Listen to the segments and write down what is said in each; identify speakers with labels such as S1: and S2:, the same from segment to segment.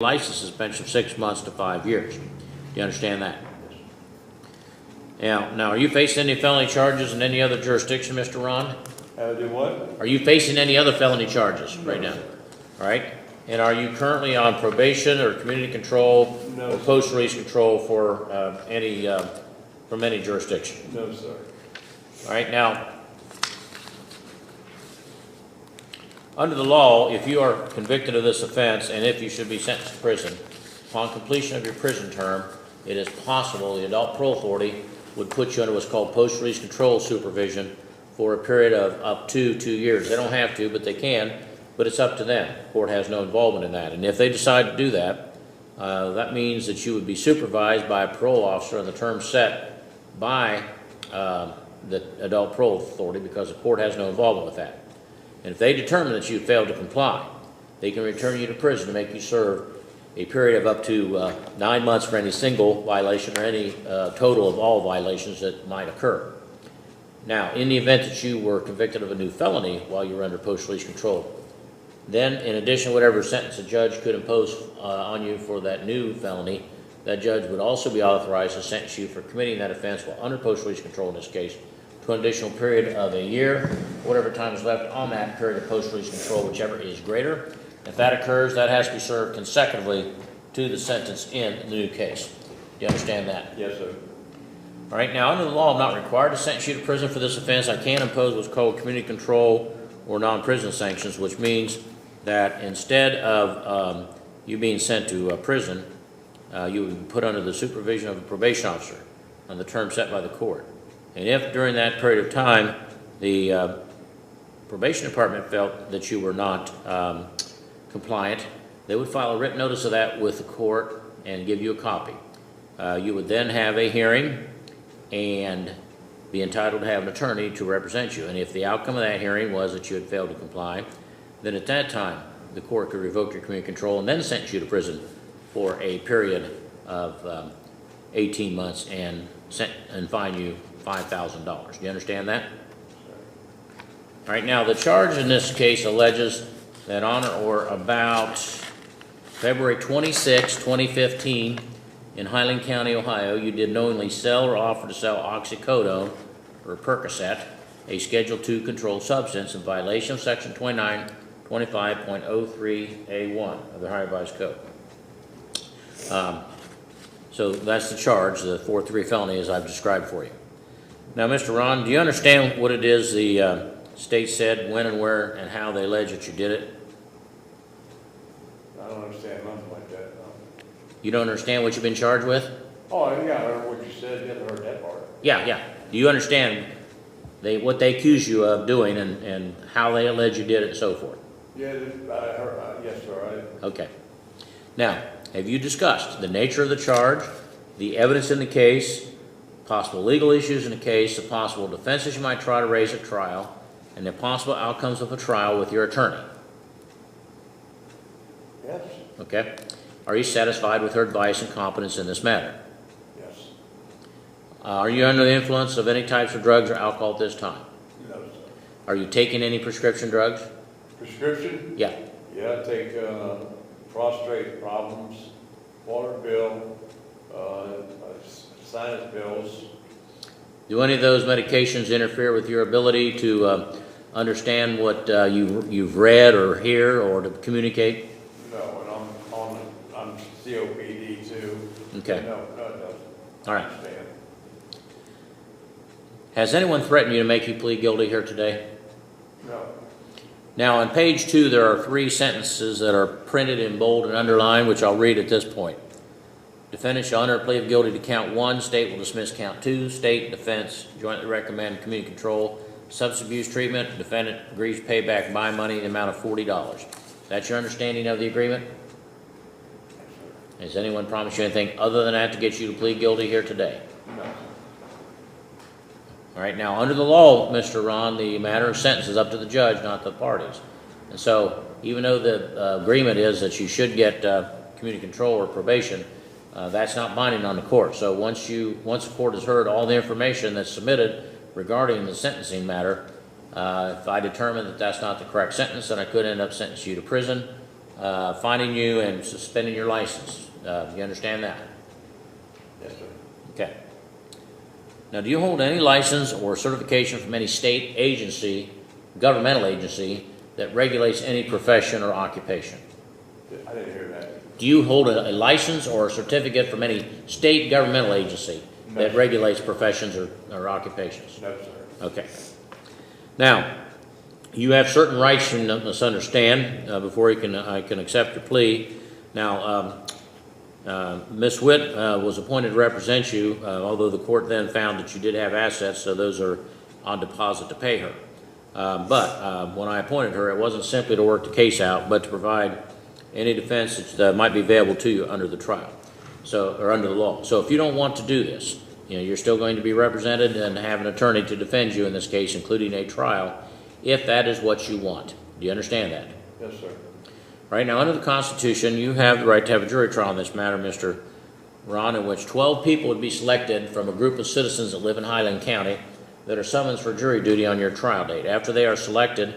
S1: license suspension of 6 months to 5 years. Do you understand that? Now, are you facing any felony charges in any other jurisdiction, Mr. Ron?
S2: Do what?
S1: Are you facing any other felony charges right now? All right. And are you currently on probation or community control or post-release control for from any jurisdiction?
S2: No, sir.
S1: All right. Now, under the law, if you are convicted of this offense and if you should be sentenced to prison, upon completion of your prison term, it is possible the Adult Parole Authority would put you under what's called post-release control supervision for a period of up to 2 years. They don't have to, but they can, but it's up to them. The court has no involvement in that. And if they decide to do that, that means that you would be supervised by a parole officer on the term set by the Adult Parole Authority, because the court has no involvement with that. And if they determine that you failed to comply, they can return you to prison to make you serve a period of up to 9 months for any single violation or any total of all violations that might occur. Now, in the event that you were convicted of a new felony while you were under post-release control, then in addition to whatever sentence a judge could impose on you for that new felony, that judge would also be authorized to sentence you for committing that offense while under post-release control in this case to an additional period of a year, whatever time is left on that period of post-release control, whichever is greater. If that occurs, that has to be served consecutively to the sentence in the new case. Do you understand that?
S2: Yes, sir.
S1: All right, now under the law, I'm not required to sentence you to prison for this offense. I can impose what's called community control or non-prison sanctions, which means that instead of you being sent to prison, you would be put under the supervision of a probation officer on the term set by the court. And if during that period of time the probation department felt that you were not compliant, they would file a written notice of that with the court and give you a copy. You would then have a hearing and be entitled to have an attorney to represent you. And if the outcome of that hearing was that you had failed to comply, then at that time the court could revoke your community control and then sentence you to prison for a period of 18 months and fine you $5,000. Do you understand that? All right, now the charge in this case alleges that on or about February 26, 2015, in Highland County, Ohio, you did knowingly sell or offer to sell oxycodone or Percocet, a Schedule II controlled substance, in violation of Section 2925.03A1 of the Ohio Revised Code. So that's the charge, the 4-3 felony, as I've described for you. Now, Mr. Ron, do you understand what it is the state said, when and where and how they allege that you did it?
S2: I don't understand nothing like that, no.
S1: You don't understand what you've been charged with?
S2: Oh, yeah, I heard what you said. You haven't heard that part.
S1: Yeah. Do you understand what they accuse you of doing and how they allege you did it and so forth?
S2: Yeah, I heard, yes, sir.
S1: Okay. Now, have you discussed the nature of the charge, the evidence in the case, possible legal issues in the case, the possible defenses you might try to raise at trial, and the possible outcomes of a trial with your attorney?
S2: Yes.
S1: Okay. Are you satisfied with her advice and competence in this matter?
S2: Yes.
S1: Are you under the influence of any types of drugs or alcohol at this time?
S2: No, sir.
S1: Are you taking any prescription drugs?
S2: Prescription?
S1: Yeah.
S2: Yeah, I take prostate problems, water bill, sinus pills.
S1: Do any of those medications interfere with your ability to understand what you've read or hear or to communicate?
S2: No, and I'm COPD too.
S1: Okay.
S2: No, it doesn't.
S1: All right.
S2: I understand.
S1: Has anyone threatened you to make you plead guilty here today?
S2: No.
S1: Now, on page 2, there are 3 sentences that are printed in bold and underlined, which I'll read at this point. Defendant shall enter a plea of guilty to count 1. State will dismiss count 2. State and defense jointly recommend community control, substance abuse treatment. Defendant agrees to pay back my money in the amount of $40. That's your understanding of the agreement? Has anyone promised you anything other than that to get you to plead guilty here today?
S2: No.
S1: All right, now under the law, Mr. Ron, the matter of sentence is up to the judge, not the parties. And so even though the agreement is that you should get community control or probation, that's not binding on the court. So once the court has heard all the information that's submitted regarding the sentencing matter, if I determine that that's not the correct sentence, then I could end up sentencing you to prison finding you and suspending your license. You understand that?
S2: Yes, sir.
S1: Okay. Now, do you hold any license or certification from any state agency, governmental agency, that regulates any profession or occupation?
S2: I didn't hear that.
S1: Do you hold a license or a certificate from any state governmental agency
S2: No,
S1: that
S2: sir.
S1: regulates professions or occupations?
S2: No, sir.
S1: Okay. Now, you have certain rights you must understand before I can accept your plea. Now, Ms. Witt was appointed to represent you, although the court then found that you did have assets, so those are on deposit to pay her. But when I appointed her, it wasn't simply to work the case out, but to provide any defense that might be available to you under the trial, or under the law. So if you don't want to do this, you're still going to be represented and have an attorney to defend you in this case, including a trial, if that is what you want. Do you understand that?
S2: Yes, sir.
S1: Right now, under the Constitution, you have the right to have a jury trial in this matter, Mr. Ron, in which 12 people would be selected from a group of citizens that live in Highland County that are summoned for jury duty on your trial date. After they are selected,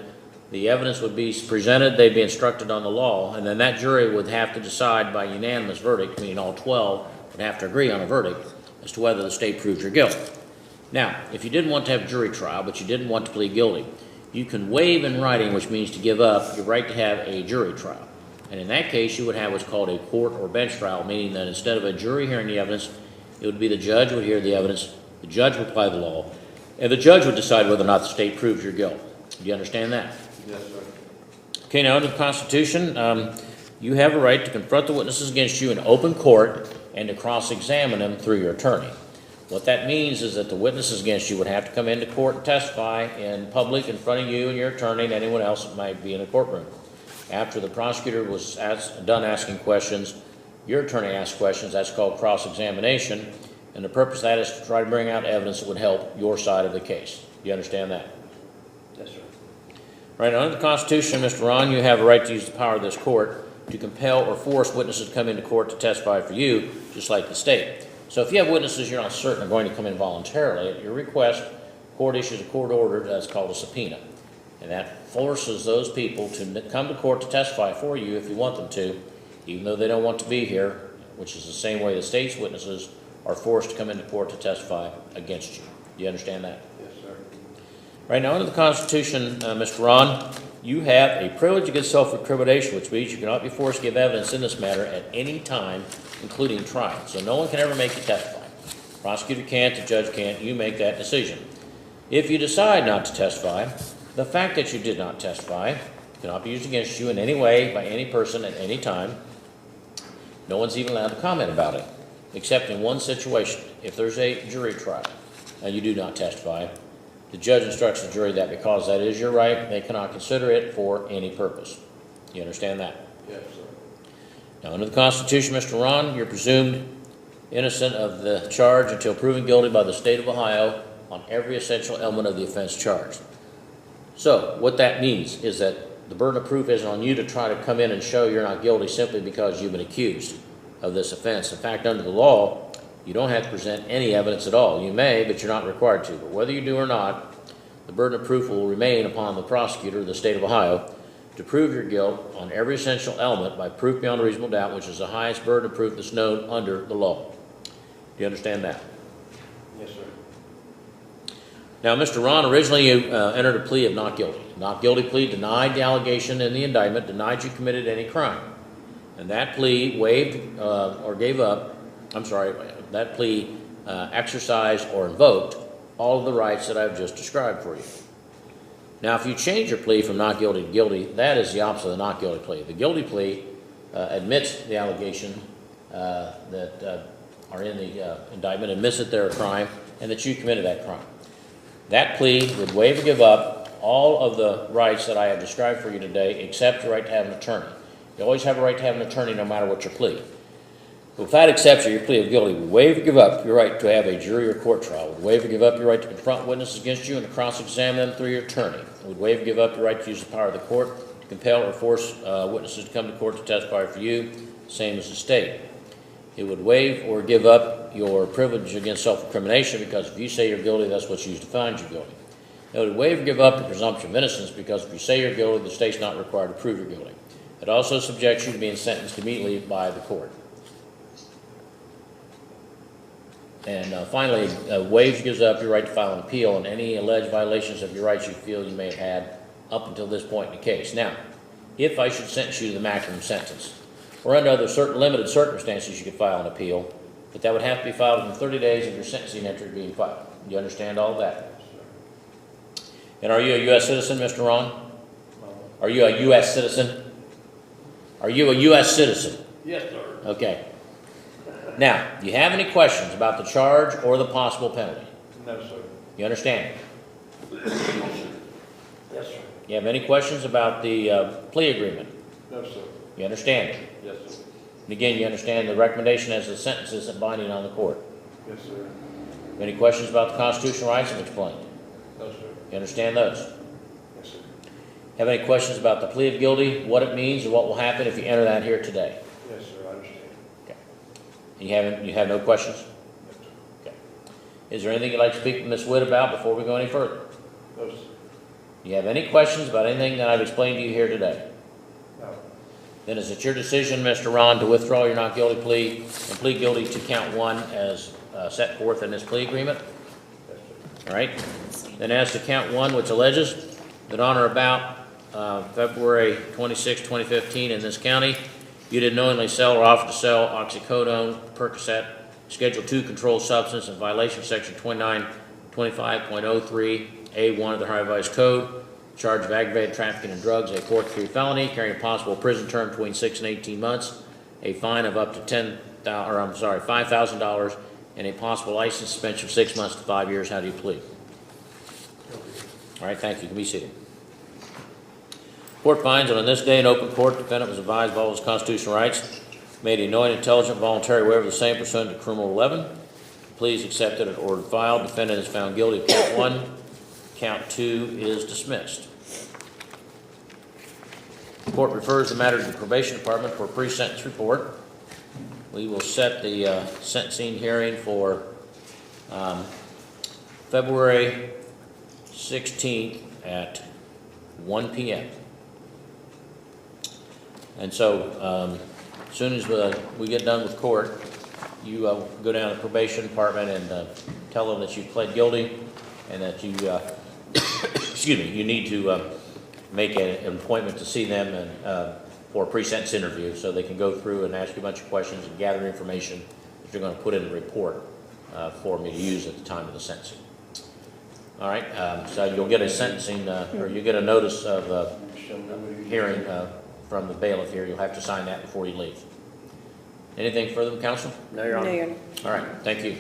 S1: the evidence would be presented, they'd be instructed on the law, and then that jury would have to decide by unanimous verdict, meaning all 12 would have to agree on a verdict as to whether the state proves your guilt. Now, if you didn't want to have a jury trial, but you didn't want to plead guilty, you can waive in writing, which means to give up your right to have a jury trial. And in that case, you would have what's called a court or bench trial, meaning that instead of a jury hearing the evidence, it would be the judge would hear the evidence, the judge would apply the law, and the judge would decide whether or not the state proves your guilt. Do you understand that?
S2: Yes, sir.
S1: Okay, now under the Constitution, you have a right to confront the witnesses against you in open court and to cross-examine them through your attorney. What that means is that the witnesses against you would have to come into court and testify in public in front of you and your attorney and anyone else that might be in the courtroom. After the prosecutor was done asking questions, your attorney asked questions. That's called cross-examination, and the purpose of that is to try to bring out evidence that would help your side of the case. Do you understand that?
S2: Yes, sir.
S1: Right, under the Constitution, Mr. Ron, you have a right to use the power of this court to compel or force witnesses to come into court to testify for you, just like the state. So if you have witnesses you're not certain are going to come in voluntarily, at your request, court issues a court order that's called a subpoena. And that forces those people to come to court to testify for you if you want them to, even though they don't want to be here, which is the same way the state's witnesses are forced to come into court to testify against you. Do you understand that?
S2: Yes, sir.
S1: Right now, under the Constitution, Mr. Ron, you have a privilege against self-recrimination, which means you cannot be forced to give evidence in this matter at any time, including trial. So no one can ever make you testify. Prosecutor can't, the judge can't, you make that decision. If you decide not to testify, the fact that you did not testify cannot be used against you in any way by any person at any time. No one's even allowed to comment about it, except in one situation. If there's a jury trial and you do not testify, the judge instructs the jury that because that is your right, they cannot consider it for any purpose. You understand that?
S2: Yes, sir.
S1: Now, under the Constitution, Mr. Ron, you're presumed innocent of the charge until proven guilty by the state of Ohio on every essential element of the offense charged. So, what that means is that the burden of proof isn't on you to try to come in and show you're not guilty simply because you've been accused of this offense. In fact, under the law, you don't have to present any evidence at all. You may, but you're not required to. But whether you do or not, the burden of proof will remain upon the prosecutor of the state of Ohio to prove your guilt on every essential element by proof beyond a reasonable doubt, which is the highest burden of proof that's known under the law. Do you understand that?
S2: Yes, sir.
S1: Now, Mr. Ron, originally you entered a plea of not guilty. Not guilty plea denied the allegation in the indictment, denied you committed any crime. And that plea waived or gave up, that plea exercised or invoked all of the rights that I've just described for you. Now, if you change your plea from not guilty to guilty, that is the opposite of the not guilty plea. The guilty plea admits the allegation that are in the indictment, admits that they're a crime, and that you committed that crime. That plea would waive or give up all of the rights that I have described for you today, except your right to have an attorney. You always have a right to have an attorney no matter what your plea. But if that accepts your plea of guilty, would waive or give up your right to have a jury or court trial. Would waive or give up your right to confront witnesses against you and to cross-examine them through your attorney. Would waive or give up your right to use the power of the court to compel or force witnesses to come to court to testify for you, same as the state. It would waive or give up your privilege against self-incrimination because if you say you're guilty, that's what's used to find you guilty. It would waive or give up the presumption of innocence because if you say you're guilty, the state's not required to prove you're guilty. It also subjects you to being sentenced immediately by the court. And finally, waives gives up your right to file an appeal on any alleged violations of your rights you feel you may have had up until this point in the case. Now, if I should sentence you to the maximum sentence, or under other certain limited circumstances, you could file an appeal, but that would have to be filed within 30 days of your sentencing entry being filed. Do you understand all of that?
S2: Yes, sir.
S1: And are you a U.S. citizen, Mr. Ron?
S2: No.
S1: Are you a U.S. citizen? Are you a U.S. citizen?
S2: Yes, sir.
S1: Okay. Now, do you have any questions about the charge or the possible penalty?
S2: No, sir.
S1: You understand?
S2: Yes, sir.
S1: You have any questions about the plea agreement?
S2: No, sir.
S1: You understand?
S2: Yes, sir.
S1: And again, you understand the recommendation as the sentence isn't binding on the court.
S2: Yes, sir.
S1: Any questions about the constitutional rights I've explained?
S2: No, sir.
S1: You understand those?
S2: Yes, sir.
S1: Have any questions about the plea of guilty, what it means, and what will happen if you enter that here today?
S2: Yes, sir. I understand.
S1: Okay. You have no questions?
S2: Yes, sir.
S1: Okay. Is there anything you'd like to speak to Ms. Witt about before we go any further?
S2: No, sir.
S1: Do you have any questions about anything that I've explained to you here today?
S2: No.
S1: Then is it your decision, Mr. Ron, to withdraw your not guilty plea and plead guilty to count one as set forth in this plea agreement?
S2: Yes, sir.
S1: All right. Then as to count one, which alleges that on or about February 26, 2015 in this county, you did knowingly sell or offer to sell oxycodone, Percocet, Schedule II controlled substance in violation of Section 2925.03A1 of the Ohio Revised Code, charge of aggravated trafficking in drugs, a fourth degree felony, carrying a possible prison term between 6 and 18 months, a fine of up to $5,000, and a possible license suspension of 6 months to 5 years. How do you plead? All right, thank you. You can be seated. Court finds that on this day in open court, the defendant was advised of all his constitutional rights, made a knowing, intelligent, voluntary waiver of the same pursuant to Criminal 11. Pleas accepted and ordered filed. Defendant is found guilty of count 1. Count 2 is dismissed. The court refers the matter to the probation department for a pre-sentence report. We will set the sentencing hearing for February 16th at 1 p.m. And so, as soon as we get done with court, you go down to the probation department and tell them that you pled guilty and that you, excuse me, you need to make an appointment to see them and for a pre-sentence interview, so they can go through and ask you a bunch of questions and gather information that you're going to put in the report for me to use at the time of the sentencing. All right, so you'll get a sentencing, or you get a notice of hearing from the bailiff here. You'll have to sign that before you leave. Anything further, counsel?
S2: No, Your Honor.
S3: No, Your Honor.
S1: All right, thank you.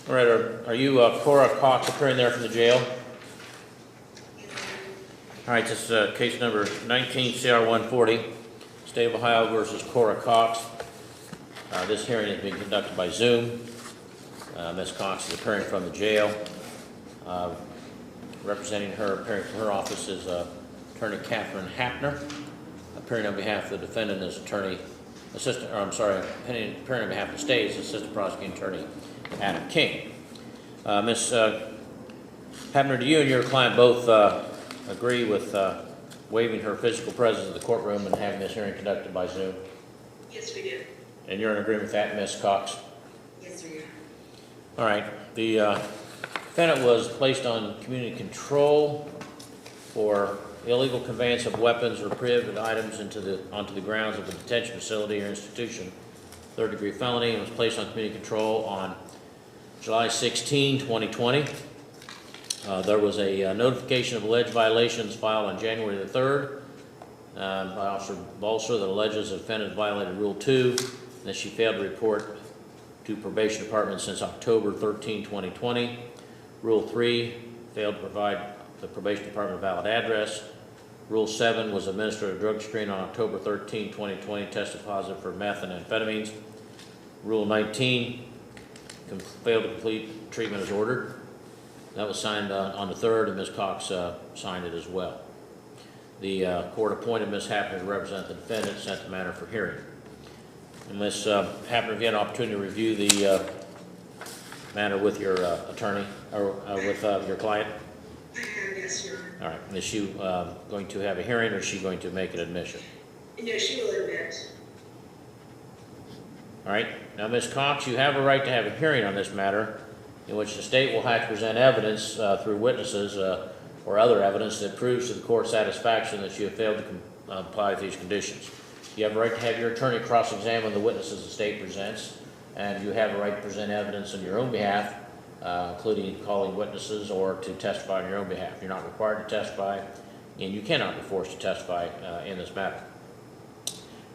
S1: All right, are you Cora Cox appearing there from the jail? All right, this is case number 19 CR 140, State of Ohio versus Cora Cox. This hearing is being conducted by Zoom. Ms. Cox is appearing from the jail. Representing her, appearing from her office is Attorney Catherine Hapner. Appearing on behalf of the defendant is appearing on behalf of the state is Assistant Prosecuting Attorney Adam King. Ms. Hapner, do you and your client both agree with waiving her physical presence in the courtroom and having this hearing conducted by Zoom?
S3: Yes, we do.
S1: And you're in agreement with that, Ms. Cox?
S3: Yes, we are.
S1: All right. The defendant was placed on community control for illegal conveyance of weapons or prohibited items onto the grounds of the detention facility or institution, third-degree felony, and was placed on community control on July 16, 2020. There was a notification of alleged violations filed on January the 3rd by Officer Balser that alleges the defendant violated Rule 2 and that she failed to report to probation department since October 13, 2020. Rule 3 failed to provide the probation department a valid address. Rule 7 was administered a drug screen on October 13, 2020, tested positive for meth and amphetamines. Rule 19 failed to complete treatment as ordered. That was signed on the 3rd, and Ms. Cox signed it as well. The court appointed Ms. Hapner to represent the defendant, sent the matter for hearing. And Ms. Hapner, have you had an opportunity to review the matter with your attorney, or with your client?
S3: I have, yes, Your Honor.
S1: All right. And is she going to have a hearing, or is she going to make an admission?
S3: No, she will admit.
S1: All right. Now, Ms. Cox, you have a right to have a hearing on this matter in which the state will have to present evidence through witnesses or other evidence that proves to the court's satisfaction that you have failed to comply with these conditions. You have a right to have your attorney cross-examine the witnesses the state presents, and you have a right to present evidence on your own behalf, including calling witnesses or to testify on your own behalf. You're not required to testify, and you cannot be forced to testify in this matter.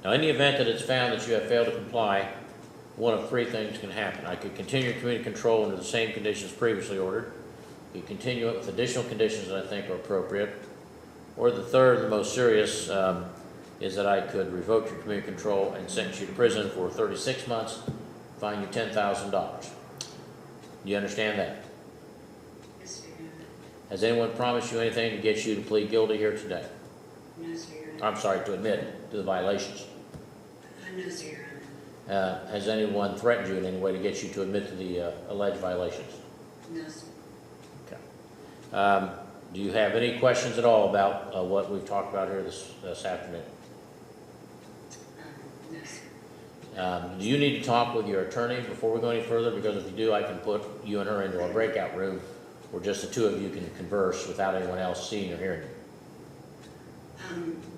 S1: Now, in the event that it's found that you have failed to comply, one of three things can happen. I could continue community control under the same conditions previously ordered. You continue it with additional conditions that I think are appropriate. Or the third, the most serious, is that I could revoke your community control and sentence you to prison for 36 months, fine you $10,000. Do you understand that?
S3: Yes, Your Honor.
S1: Has anyone promised you anything to get you to plead guilty here today?
S3: No, sir, Your Honor.
S1: I'm sorry, to admit to the violations.
S3: No, sir, Your Honor.
S1: Has anyone threatened you in any way to get you to admit to the alleged violations?
S3: No, sir.
S1: Okay. Do you have any questions at all about what we've talked about here this afternoon?
S3: No, sir.
S1: Do you need to talk with your attorney before we go any further? Because if you do, I can put you and her into a breakout room where just the two of you can converse without anyone else seeing or hearing you.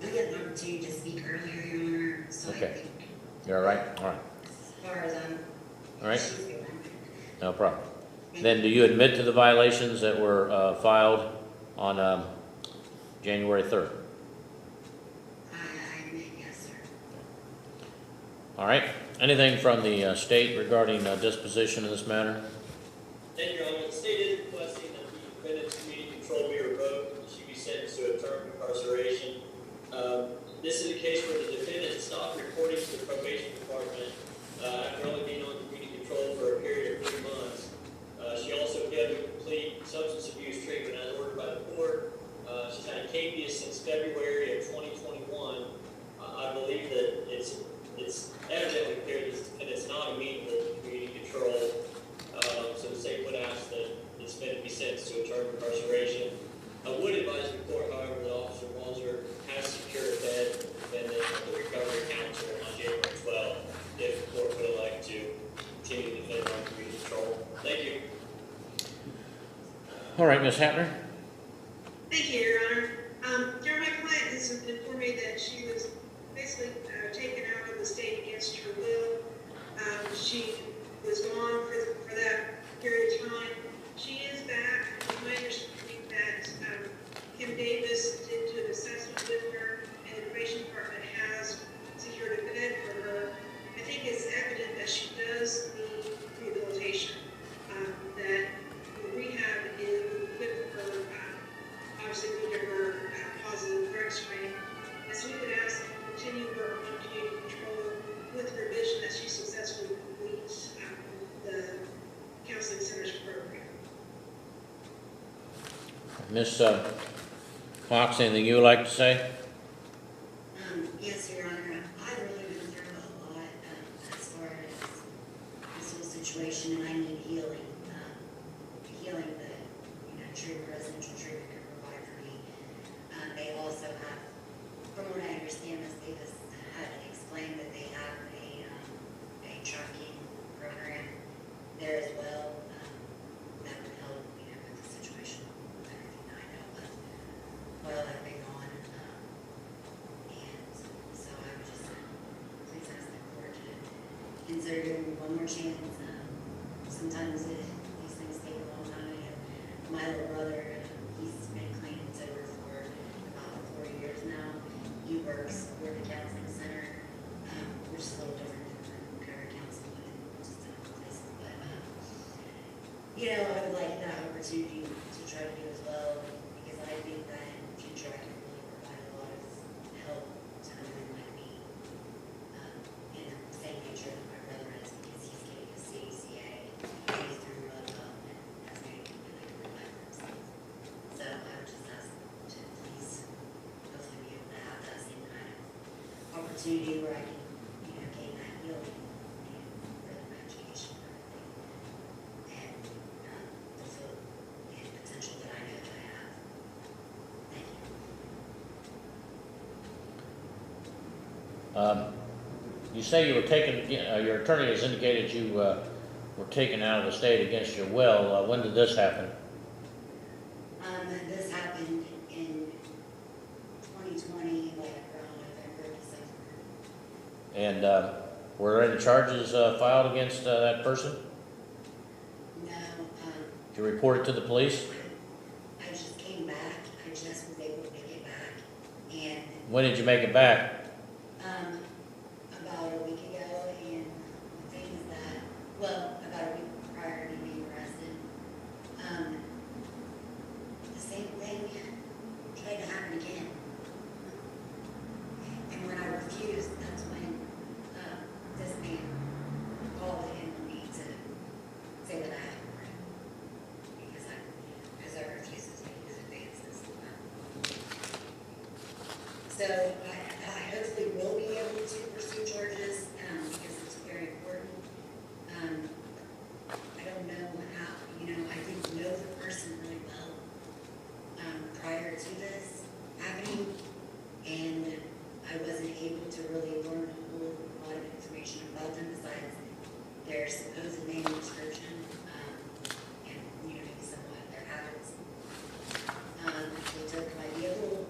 S3: I had an opportunity to speak earlier, Your Honor, so
S1: Okay.
S3: I think
S1: You're all right? All right.
S3: as far as I'm...
S1: All right.
S3: she's good.
S1: No problem. Then do you admit to the violations that were filed on January 3rd?
S3: I admit, yes, sir.
S1: All right. Anything from the state regarding disposition of this matter?
S4: Thank you, Your Honor. The state is requesting that the defendant's community control be revoked and she be sentenced to a term of incarceration. This is a case where the defendant stopped reporting to the probation department after only being on community control for a period of 3 months. She also failed to complete substance abuse treatment as ordered by the court. She's had a capias since February of 2021. I believe that it's evidently clear that it's not amenable to community control. So the state would ask that this defendant be sentenced to a term of incarceration. I would advise the court, however, that Officer Walzer has secured a bed for the defendant at the Recovery Council on January 12th if the court would like to continue the defendant on community control. Thank you.
S1: All right, Ms. Hapner.
S3: Thank you, Your Honor. Your my client has informed me that she was basically taken out of the state against her will. She was gone for that period of time. She is back. It's my understanding that Kim Davis did an assessment with her, and the probation department has secured a bed for her. I think it's evident that she does need rehabilitation. continue work on community control with the revision that she successfully completes the counseling centers program.
S1: Ms. Cox, anything you would like to say?
S5: Yes, Your Honor, I've really been through a lot as far as this whole situation, and I need healing. Healing that, treatment, residential treatment can provide for me. They also have, from what I understand, they just had explained that they have a tracking program there as well. That would help, with the situation, with everything I know. But while I've been gone, and so I would just please ask the court to consider giving me one more chance. Sometimes these things take a long time. My little brother, he's been clean and sober for about 4 years now. He works for the counseling center, which is a little different than recovery counseling, but just in other places. But I would like that opportunity to try to do as well, because I think that in the future I can really provide a lot of help to women like me, in the same nature that my brother is, because he's getting his CACA, he's through development, that's going to really provide for himself. So I would just ask to please, hopefully be able to have that same kind of opportunity where I can, gain that healing and further my education and everything, and fulfill the potential that I know that I have. Thank you.
S1: You say you were taken, your attorney has indicated you were taken out of the state against your will. When did this happen?
S5: This happened in 2020, like around November, December.
S1: And were there any charges filed against that person?
S5: No,
S1: Did you report it to the police?
S5: I just came back. I just was able to make it back. And
S1: When did you make it back?
S5: about a week ago, and the thing is that, well, about a week prior to being arrested, the same thing tried to happen again. And when I refused, that's when this man called in on me to say that I had a right, because I refused to take his advances. So I hopefully will be able to pursue charges, because it's very important. I don't know how, I didn't know the person really well prior to this happening, and I wasn't able to really learn a whole lot of information about them besides their supposed name and description, and maybe somewhat their habits. They took my vehicle,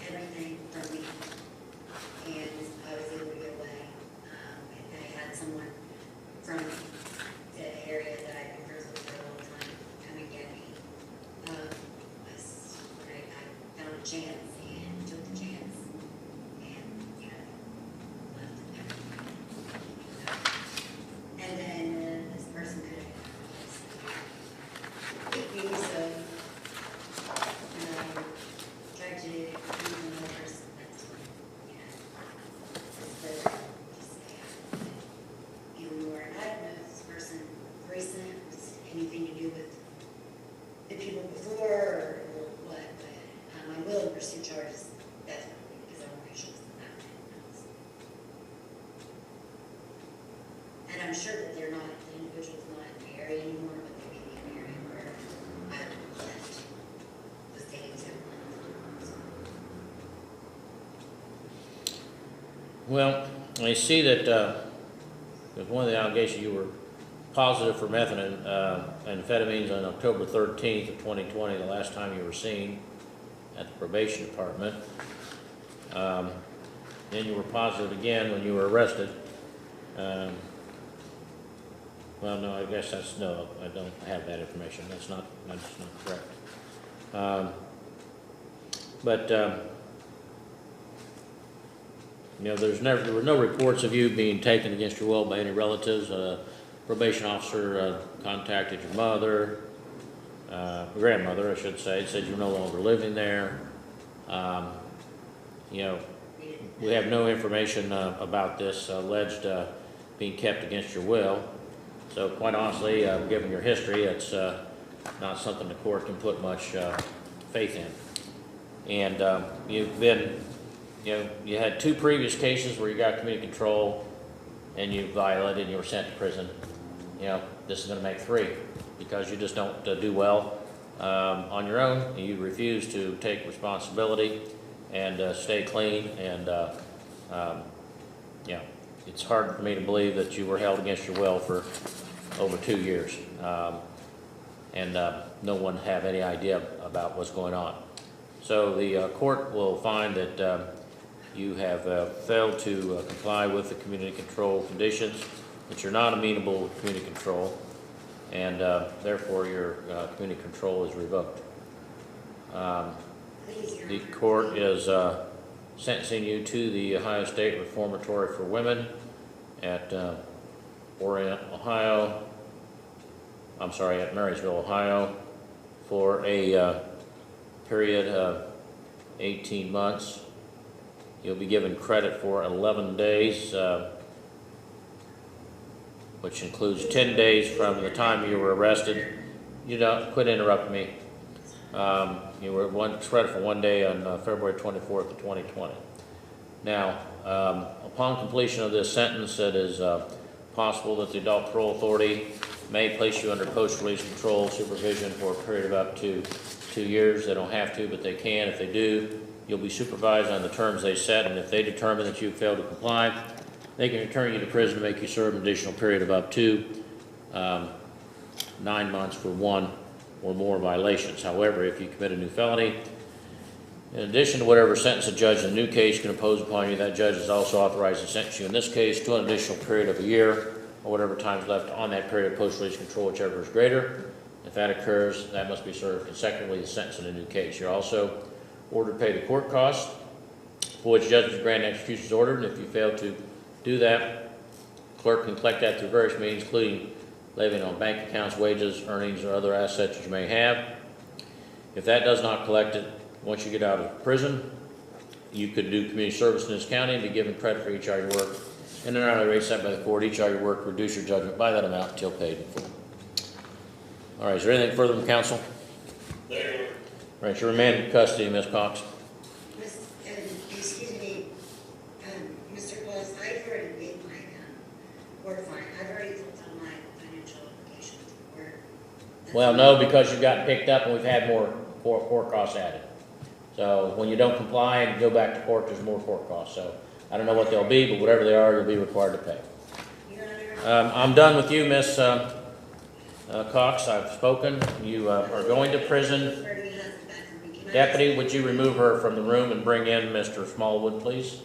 S5: everything from me, and I was able to get away. And I had someone from the area that I've been friends with for a long time come and get me. I found a chance and took the chance, and left everything. And then this person could have hit me, so tried to use another person next one, just to just even more. And I don't know if this person recent was anything to do with the people before or what, but I will pursue charges definitely, because I want to make sure it's not happening. And I'm sure that they're not, the individual's not in the area anymore, but they may be in the area where I left, was taken to.
S1: Well, I see that there's one of the allegations you were positive for methamphetamines on October 13th of 2020, the last time you were seen at the probation department. Then you were positive again when you were arrested. Well, no, I guess that's, no, I don't have that information. That's not correct. There were no reports of you being taken against your will by any relatives. Probation officer contacted your mother, grandmother, I should say, said you're no longer living there.
S5: didn't.
S1: We have no information about this alleged being kept against your will. So quite honestly, given your history, it's not something the court can put much faith in. And you've been, you had 2 previous cases where you got community control and you violated and you were sent to prison. This is going to make 3 because you just don't do well on your own. You refuse to take responsibility and stay clean. And it's hard for me to believe that you were held against your will for over 2 years, and no one have any idea about what's going on. So the court will find that you have failed to comply with the community control conditions, that you're not amenable to community control, and therefore your community control is revoked.
S5: Please, Your
S1: The
S5: Honor.
S1: court is sentencing you to the Ohio State Reformatory for Women at Orient, Ohio. I'm sorry, at Marysville, Ohio, for a period of 18 months. You'll be given credit for 11 days, which includes 10 days from the time you were arrested. You don't quit interrupting me. You were credit for 1 day on February 24th of 2020. Now, upon completion of this sentence, it is possible that the Adult Parole Authority may place you under post-release control supervision for a period of up to 2 years. They don't have to, but they can. If they do, you'll be supervised on the terms they set, and if they determine that you failed to comply, they can return you to prison to make you serve an additional period of up to 9 months for 1 or more violations. However, if you commit a new felony, in addition to whatever sentence a judge in a new case can impose upon you, that judge is also authorized to sentence you in this case to an additional period of a year or whatever time is left on that period of post-release control, whichever is greater. If that occurs, that must be served consecutively to the sentence in a new case. You're also ordered to pay the court costs for which judgment grant execution is ordered, and if you fail to do that, clerk can collect that through various means, including levying on bank accounts, wages, earnings, or other assets that you may have. If that does not collect it, once you get out of prison, you could do community service in this county and be given credit for each hour you work. And an hourly rate set by the court, each hour you work, reduce your judgment by that amount until paid in full. All right, is there anything further from counsel?
S4: There.
S1: All right, you're remanded to custody, Ms. Cox.
S5: Excuse me, Mr. Pleas, I've already made my court fine. I've already filled out my financial obligations.
S1: Well, no, because you've gotten picked up and we've had more court costs added. So when you don't comply and go back to court, there's more court costs. So I don't know what they'll be, but whatever they are, you'll be required to pay.
S5: Your Honor.
S1: I'm done with you, Ms. Cox. I've spoken. You are going to prison. Deputy, would you remove her from the room and bring in Mr. Smallwood, please?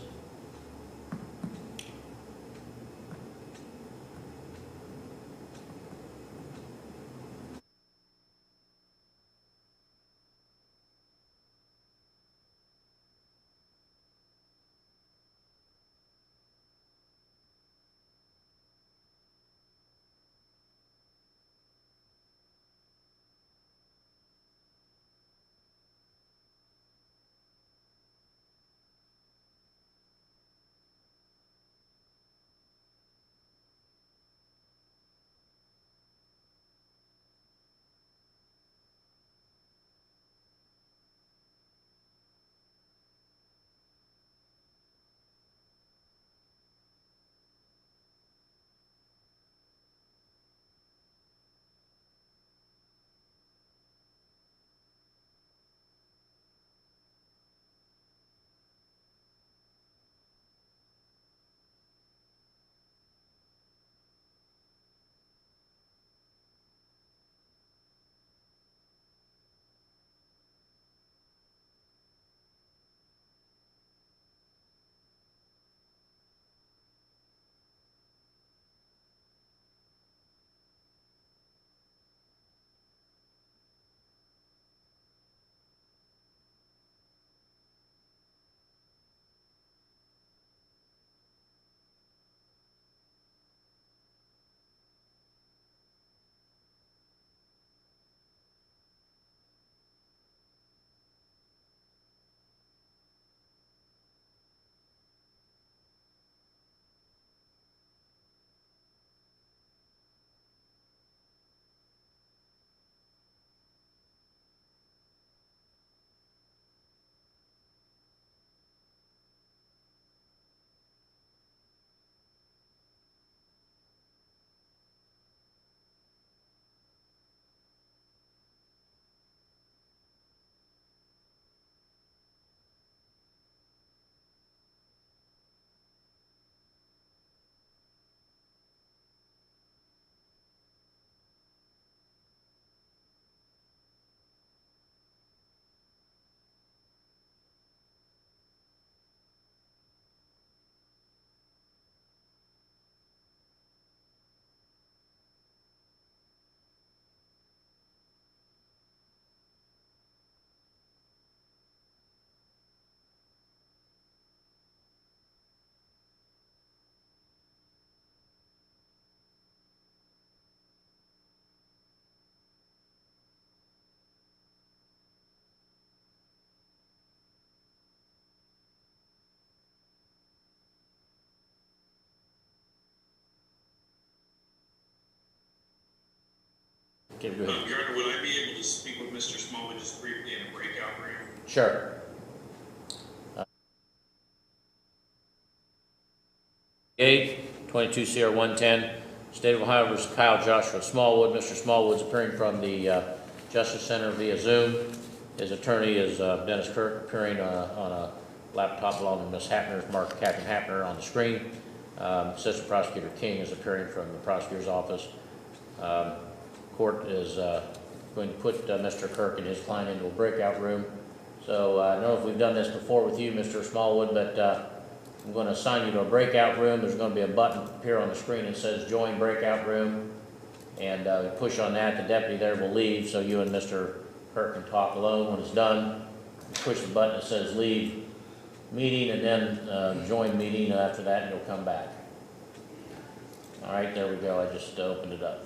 S1: Okay, go ahead.
S6: Your Honor, would I be able to speak with Mr. Smallwood just briefly in a breakout room?
S1: Sure. 22 CR 110, State of Ohio versus Kyle Joshua Smallwood. Mr. Smallwood's appearing from the Justice Center via Zoom. His attorney is Dennis Kirk, appearing on a laptop along with Ms. Hapner's, Captain Hapner on the screen. Assistant Prosecutor King is appearing from the prosecutor's office. Court is going to put Mr. Kirk and his client into a breakout room. So I don't know if we've done this before with you, Mr. Smallwood, but I'm going to assign you to a breakout room. There's going to be a button appear on the screen that says join breakout room. And you push on that, the deputy there will leave so you and Mr. Kirk can talk alone. When it's done, you push the button that says leave meeting and then join meeting. After that, and you'll come back. All right, there we go. I just opened it up.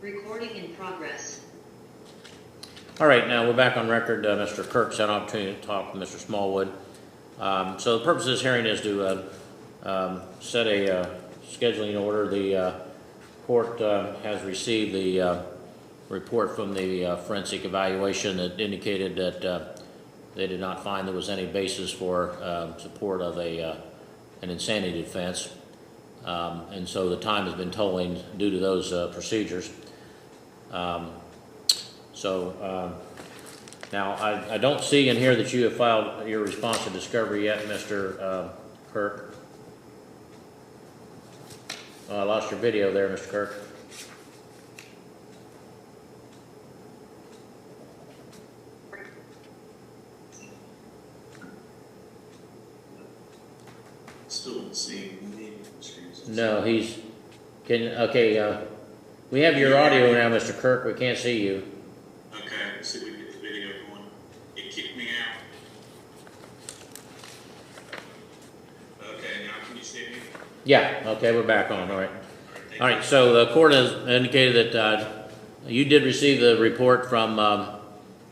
S5: Recording in progress.
S1: All right, now we're back on record. Mr. Kirk's had an opportunity to talk with Mr. Smallwood. So the purpose of this hearing is to set a scheduling order. The court has received the report from the forensic evaluation that indicated that they did not find there was any basis for support of an insanity defense. And so the time has been tolling due to those procedures. Now, I don't see in here that you have filed your response to discovery yet, Mr. Kirk. I lost your video there, Mr. Kirk.
S6: Still in the same name.
S1: No, he's, okay, we have your audio now, Mr. Kirk. We can't see you.
S6: Okay, let's see if we can get the video going. It kicked me out. Okay, now can you see me?
S1: Yeah, okay, we're back on, all right.
S6: Thank
S1: All
S6: you.
S1: right, so the court has indicated that you did receive the report from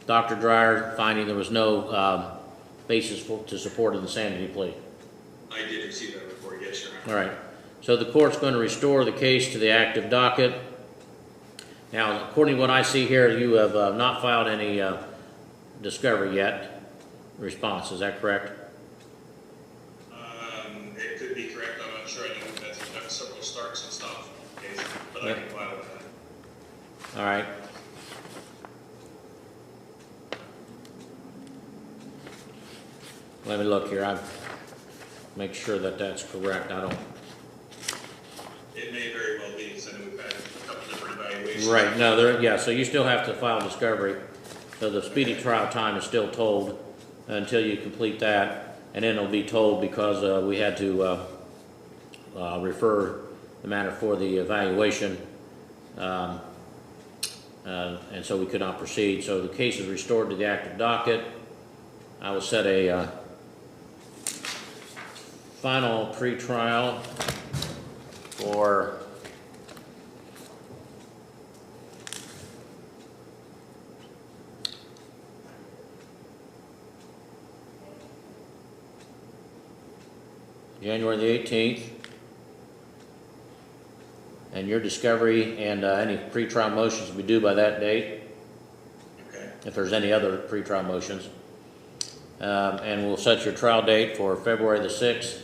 S1: Dr. Dreyer finding there was no basis to support an insanity plea.
S6: I did receive that report, yes, Your Honor.
S1: All right, so the court's going to restore the case to the active docket. Now, according to what I see here, you have not filed any discovery yet, response, is that correct?
S6: It could be correct, I'm not sure. I know that's several starts and stuff, okay, but I can file with that.
S1: All right. Let me look here, make sure that that's correct, I don't.
S6: It may very well be, because I know we've had a couple different evaluations.
S1: Right, no, yeah, so you still have to file discovery. So the speedy trial time is still told until you complete that, and then it'll be told because we had to refer the matter for the evaluation, and so we could not proceed. So the case is restored to the active docket. I will set a final pretrial for January the 18th, and your discovery and any pretrial motions will be due by that date,
S6: Okay,
S1: if there's any other pretrial motions. And we'll set your trial date for February the 6th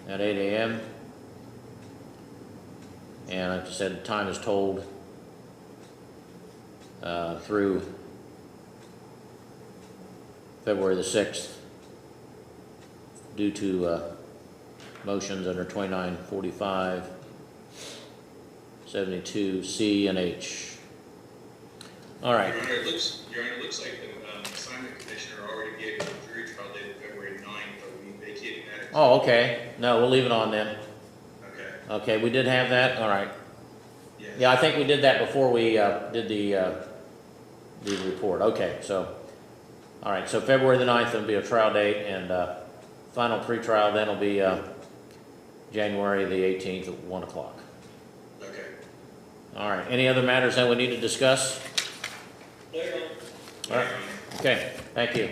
S1: at 8 a.m. And like I said, the time is told through February the 6th due to motions under 2945, 72C and H. All right.
S6: Your Honor, it looks like the assignment commissioner already gave the jury trial date of February 9th. Are we vacating that?
S1: Oh, okay. No, we'll leave it on then.
S6: Okay,
S1: Okay, we did have that. All right.
S6: yeah.
S1: Yeah, I think we did that before we did the report. Okay, so, all right. So February the 9th will be a trial date, and final pretrial then will be January the 18th at 1 o'clock.
S6: Okay.
S1: All right. Any other matters that we need to discuss?
S4: No, Your Honor.
S1: All right. Okay. Thank you.